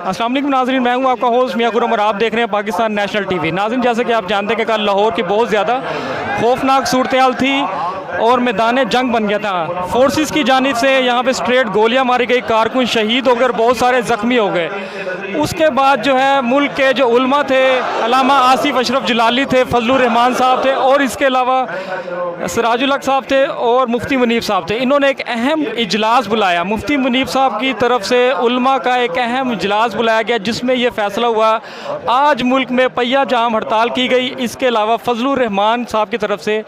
अस्सलाम वालेकुम नाज़रीन, मैं हूं आपका होस्ट मियां गुरम और आप देख रहे हैं पाकिस्तान नेशनल टीवी। नाज़रीन, जैसे कि आप जानते हैं कि कल लाहौर की बहुत ज़्यादा खौफनाक सूरत हाल थी और मैदान जंग बन गया था। फोर्सेस की जानिब से यहाँ पे स्ट्रेट गोलियाँ मारी गई, कारकुन शहीद हो गए और बहुत सारे ज़ख्मी हो गए। उसके बाद जो है मुल्क के जो उलमा थे, अल्लामा आसिफ अशरफ जलाली थे, फजलुर रहमान साहब थे और इसके अलावा सिराजुल हक साहब थे और मुफ्ती मुनीब साहब थे। इन्होंने एक अहम इजलास बुलाया। मुफ्ती मुनीब साहब की तरफ से उलमा का एक अहम इजलास बुलाया गया जिसमें यह फ़ैसला हुआ आज मुल्क में पहिया जाम हड़ताल की गई। इसके अलावा फजलुर रहमान साहब की तरफ से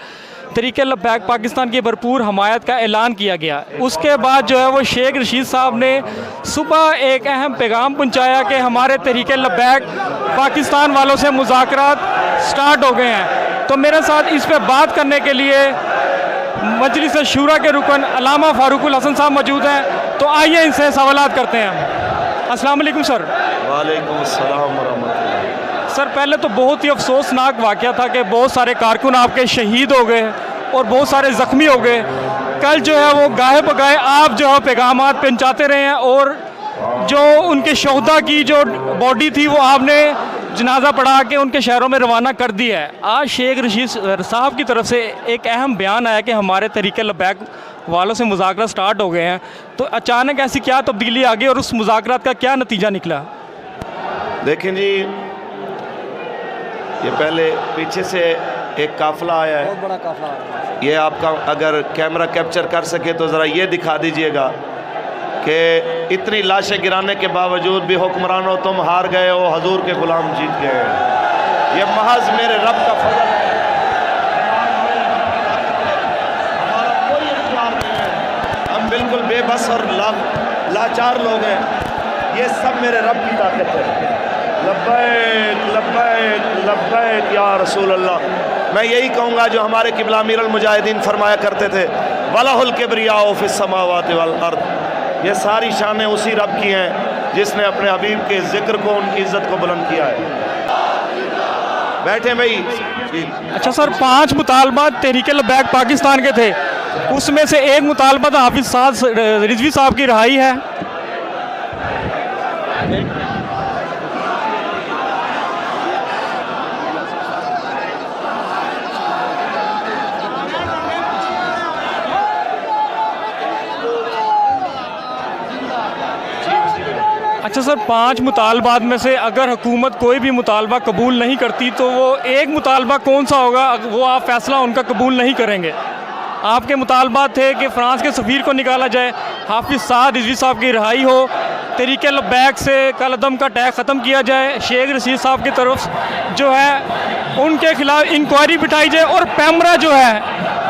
तरीके लब्बैक पाकिस्तान की भरपूर हमायत का ऐलान किया गया। उसके बाद जो है वो शेख रशीद साहब ने सुबह एक अहम पैगाम पहुंचाया कि हमारे तरीके लब्बैक पाकिस्तान वालों से मुज़ाकरात स्टार्ट हो गए हैं। तो मेरे साथ इस पर बात करने के लिए मजलिस शूरा के रुकन अल्लामा फारूकुल हसन साहब मौजूद हैं। तो आइए इनसे सवालात करते हैं। अस्सलाम वालेकुम सर। वालेकुम अस्सलाम वरहमतुल्लाह। सर, पहले तो बहुत ही अफसोसनाक वाक़या था कि बहुत सारे कारकुन आपके शहीद हो गए और बहुत सारे ज़ख्मी हो गए। कल जो है वो गाहे बगाहे आप जो है पैगामात पहुँचाते रहे हैं और जो उनके शहदा की जो बॉडी थी वो आपने जनाजा पढ़ा के उनके शहरों में रवाना कर दी है। आज शेख रशीद साहब की तरफ से एक अहम बयान आया कि हमारे तरीके लब्बैक वालों से मुज़ाकरा स्टार्ट हो गए हैं। तो अचानक ऐसी क्या तब्दीली आ गई और उस मुज़ाकरात का क्या नतीजा निकला? देखें जी, ये पहले पीछे से एक काफ़िला आया है, बहुत बड़ा काफ़िला आया है। ये आपका अगर कैमरा कैप्चर कर सके तो ज़रा ये दिखा दीजिएगा कि इतनी लाशें गिराने के बावजूद भी हुक्मरानों तुम हार गए हो, हजूर के गुलाम जीत गए। ये महज मेरे रब का फजल है, हमारा कोई इख्तियार नहीं है। हम बिल्कुल बेबस और लाचार लोग हैं। ये सब मेरे रब की ताकत है। लब्बैक लब्बैक लब्बैक या रसूल अल्लाह। मैं यही कहूँगा जो हमारे क़िबला अमीरुल मुजाहिदीन फरमाया करते थे, वलहुल किब्रियाउ फिस समावाति वल अर्द। ये सारी शानें उसी रब की हैं जिसने अपने हबीब के ज़िक्र को, उनकी इज़्ज़त को बुलंद किया है। बैठे भाई। अच्छा सर, 5 मुतालबात तहरीक लब्बैक पाकिस्तान के थे, उसमें से एक मुतालबा था हाफिज़ साद रिजवी साहब की रिहाई है। अच्छा सर, 5 मुतालबात में से अगर हुकूमत कोई भी मुतालबा कबूल नहीं करती तो वो एक मुतालबा कौन सा होगा वो आप फैसला उनका कबूल नहीं करेंगे? आपके मुतालबात थे कि फ़्रांस के सफ़ीर को निकाला जाए, हाफिज़ साद रिजवी साहब की रिहाई हो, तरीके लब्बैक से कलअदम का टैग ख़त्म किया जाए, शेख रशीद साहब की तरफ जो है उनके खिलाफ इंक्वायरी बिठाई जाए और पैमरा जो है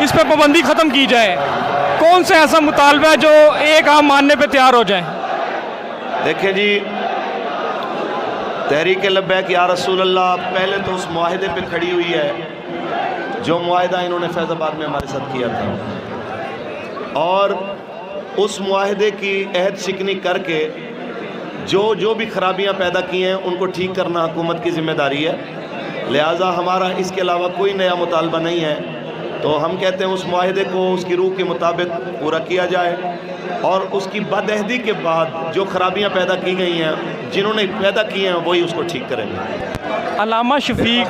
इस पर पाबंदी ख़त्म की जाए। कौन सा ऐसा मुतालबा है जो एक आप मानने पर तैयार हो जाए? देखें जी, तहरीक लब्बैक या रसूल अल्लाह पहले तो उस मुआहदे पे खड़ी हुई है जो मुआहदा इन्होंने फैज़ाबाद में हमारे साथ किया था, और उस मुआहदे की अहद शिकनी करके जो भी खराबियां पैदा की हैं उनको ठीक करना हुकूमत की ज़िम्मेदारी है। लिहाजा हमारा इसके अलावा कोई नया मुतालबा नहीं है। तो हम कहते हैं उस मुआहदे को उसकी रूह के मुताबिक पूरा किया जाए और उसकी बदअहदी के बाद जो खराबियां पैदा की गई हैं, जिन्होंने पैदा की हैं वही उसको ठीक करेंगे। अल्लामा शफीक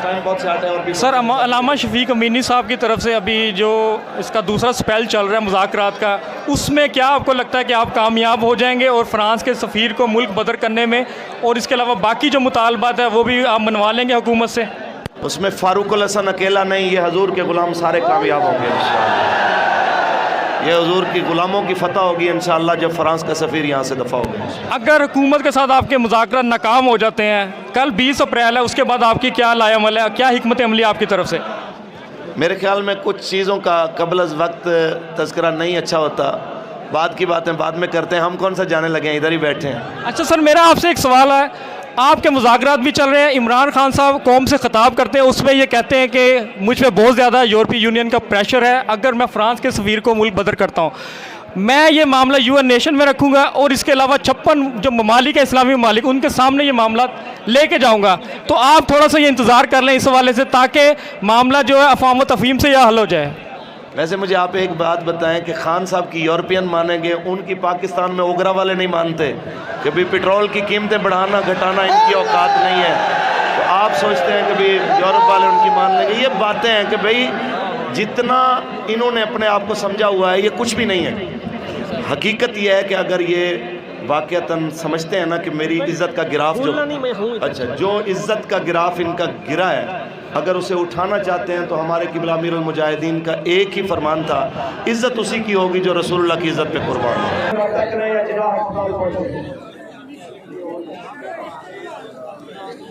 सर, अल्लामा शफीक अमीनी साहब की तरफ से अभी जो इसका दूसरा स्पेल चल रहा है मुज़ाकरात का, उसमें क्या आपको लगता है कि आप कामयाब हो जाएंगे और फ़्रांस के सफ़ीर को मुल्क बदर करने में, और इसके अलावा बाकी जो मुतालबात है वो भी आप मनवा लेंगे हुकूमत से? उसमें फारूकुल हसन अकेला नहीं, ये हजूर के ग़ुलाम सारे कामयाब होंगे इंशाअल्लाह। ये हजूर की ग़ुलामों की फ़तह होगी इंशाअल्लाह जब फ़्रांस का सफ़ीर यहाँ से दफ़ा होगा। अगर हुकूमत के साथ आपके मुज़ाकरात नाकाम हो जाते हैं, कल 20 अप्रैल है, उसके बाद आपकी क्या लाएअमल है, क्या हिकमत अमली आपकी तरफ से? मेरे ख्याल में कुछ चीज़ों का कबल अज़ वक्त तज़किरा नहीं अच्छा होता। बाद की बातें बाद में करते हैं, हम कौन सा जाने लगे हैं, इधर ही बैठे हैं। अच्छा सर, मेरा आपसे एक सवाल है, आपके मुज़ाकरात भी चल रहे हैं, इमरान खान साहब कौम से ख़िताब करते हैं, उसमें ये कहते हैं कि मुझ पे बहुत ज़्यादा यूरोपीय यूनियन का प्रेशर है, अगर मैं फ़्रांस के सफ़ीर को मुल्क बदर करता हूँ, मैं ये मामला UN नेशन में रखूँगा और इसके अलावा 56 जो ममालिक है, इस्लामी ममालिक, उनके सामने ये मामला लेके जाऊँगा। तो आप थोड़ा सा ये इंतज़ार कर लें इस हवाले से, ताकि मामला जो है अफ़वाम व तफ़हीम से यह हल हो जाए। वैसे मुझे आप एक बात बताएं कि खान साहब की यूरोपियन मानेंगे, उनकी पाकिस्तान में ओगरा वाले नहीं मानते कि भाई पेट्रोल की कीमतें बढ़ाना घटाना इनकी औकात नहीं है। तो आप सोचते हैं कि भाई यूरोप वाले उनकी मान लेंगे। ये बातें हैं कि भाई जितना इन्होंने अपने आप को समझा हुआ है ये कुछ भी नहीं है। हकीकत यह है कि अगर ये वाक़तन समझते हैं ना कि मेरी इज़्ज़त का गिराफ जो इज़्ज़त का गिराफ इनका गिरा है, अगर उसे उठाना चाहते हैं तो हमारे क़िबला अमीरुल मुजाहिदीन का एक ही फरमान था, इज़्ज़त उसी की होगी जो रसूलुल्लाह की इज़्ज़त पे कुर्बान हो।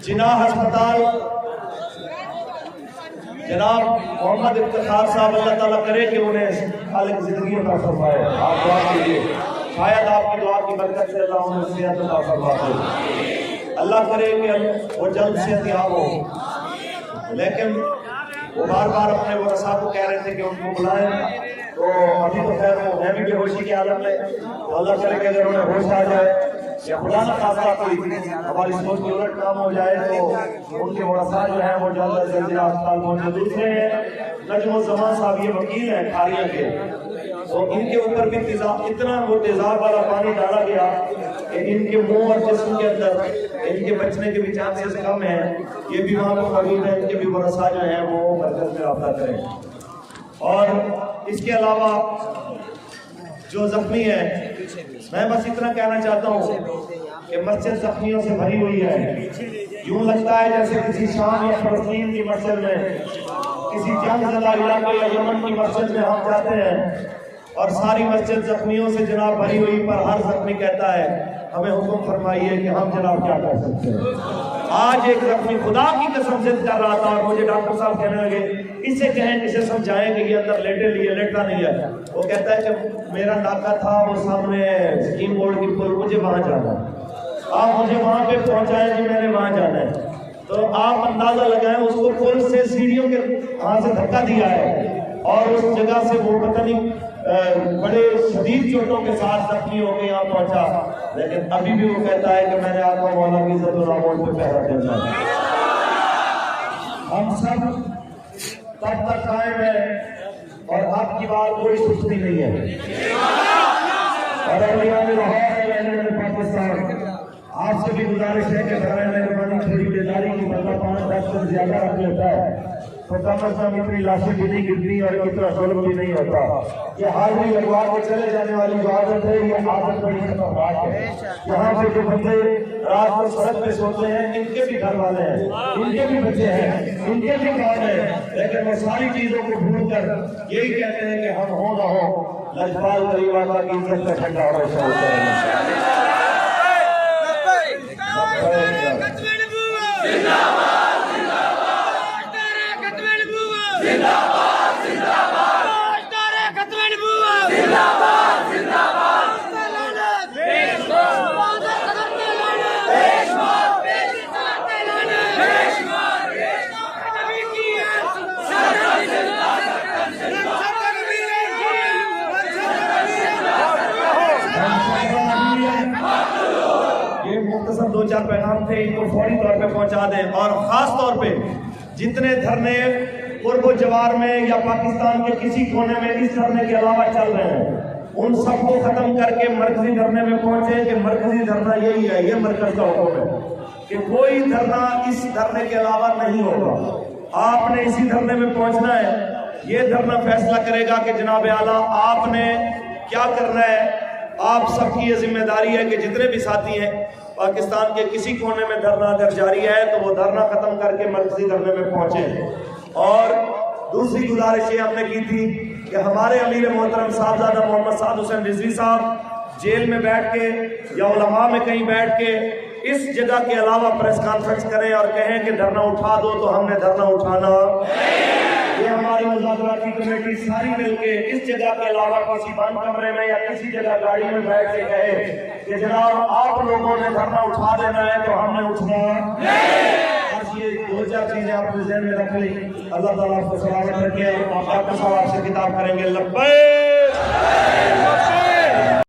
जिनाह अस्पताल जनाब मोहम्मद इफ्तिखार साहब, अल्लाह ताला करे कि उन्हें खालिक ज़िंदगी अता फरमाए। आप दुआ कीजिए, शायद आपकी दुआ की बरकत से अल्लाह उन्हें सेहत अता फरमाए। अल्लाह करे कि वो जल्द सेहतयाब हो। लेकिन वो बार बार अपने वरसा को कह रहे थे कि उनको बुलाएं, तो अभी तो खैर वो है भी बेहोशी की हालत में। तो अल्लाह करे कि अगर उन्हें होश आ जाए या खुदा न खासा कोई हमारी सोच की उलट काम हो जाए तो उनके वरसा जो है वो जल्द से जल्द अस्पताल पहुंचे। दूसरे नजमुल जमान साहब ये वकील हैं खारिया के, तो इनके ऊपर भी इतना वो तेजाब वाला पानी डाला गया कि इनके मुंह और जिस्म के अंदर इनके बचने के भी चांसेस कम है। ये भी वहाँ पर मौजूद है, इनके भी वरसा जो है वो मरकज में रब्ता करें। और इसके अलावा जो जख्मी है, मैं बस इतना कहना चाहता हूँ कि मस्जिद जख्मियों से भरी हुई है। यूं लगता है जैसे किसी शाम या फलस्तीन की मस्जिद में, किसी जंगज़दा इलाके या यमन की मस्जिद में हम जाते हैं और सारी मस्जिद जख्मियों से जनाब भरी हुई, पर हर जख्मी कहता है हमें हुक्म फरमाइए कि हम जनाब क्या कर सकते हैं। आज एक जख्मी खुदा की कसम जिद कर रहा था और मुझे डॉक्टर साहब कहने लगे इसे कहें, इसे समझाएं कि ये अंदर लेटे लिए लेटता नहीं है। वो कहता है कि मेरा नाका था वो सामने स्कीम बोर्ड की पुल, मुझे वहां जाना है, आप मुझे वहां पे पहुंचाएं जी, मैंने वहां जाना है। तो आप अंदाजा लगाएं, उसको पुल से सीढ़ियों के वहां से धक्का दिया है और उस जगह से वो पता नहीं बड़े शदीद चोटों के साथ जख्मी होकर यहाँ पहुंचा। लेकिन अभी भी वो कहता है कि मैंने आका मौला की इज्जत और आमोद पे पहरा देना है। हम सब तब तक कायम है और आपकी बात कोई सुस्ती नहीं है। और पाकिस्तान आपसे भी गुजारिश है कि बराए मेहरबानी थोड़ी बेदारी की बदला 5-10 से ज्यादा रख लेता है तो कम से कम इतनी लाशें भी नहीं गिरती और इतना जुल्म भी नहीं होता। ये हाजिरी लगवा के चले जाने वाली जो आदत है, ये आदत बड़ी खतरनाक है। यहाँ पे जो बंदे रात को सड़क पे सोते हैं, इनके भी घर वाले हैं, इनके भी बच्चे हैं, इनके भी काम है, लेकिन वो सारी चीजों को भूल कर यही कहते हैं कि हम हो ना हो लजपाल परिवार की इज्जत का ठंडा हो। दो चार पैगाम थे, इनको फौरी तौर पे पहुंचा दें। और खास तौर पे जितने धरने पूर्व जवार में या पाकिस्तान के किसी कोने में इस धरने के अलावा चल रहे हैं, उन सबको खत्म करके मरकजी धरने में पहुंचे कि मरकजी धरना यही है, ये मरकज का हुक्म है कि कोई धरना इस धरने के अलावा नहीं होगा। आपने इसी धरने में पहुंचना है। ये धरना फैसला करेगा कि जनाब आला आपने क्या करना है। आप सबकी ये जिम्मेदारी है कि जितने भी साथी हैं पाकिस्तान के किसी कोने में धरना अगर जारी है तो वो धरना खत्म करके मरकजी धरने में पहुंचे। और दूसरी गुजारिश ये हमने की थी कि हमारे अमीर मोहतरम साहबजादा मोहम्मद साद हुसैन रिजवी साहब जेल में बैठ के या उलमा में कहीं बैठ के इस जगह के अलावा प्रेस कॉन्फ्रेंस करें और कहें कि धरना उठा दो, तो हमने धरना उठाना। ये हमारी मुज़ाकराती कमेटी सारी मिलके इस जगह के अलावा किसी बंद कमरे में या किसी जगह गाड़ी में बैठ के कहे कि जनाब आप लोगों ने धरना उठा देना है, तो हमने उठना। बस ये 2-4 चीजें आपने ज़हन में रख ली। अल्लाह ताला आपको सलामत रखे। आप आपसे किताब करेंगे। लब्बैक।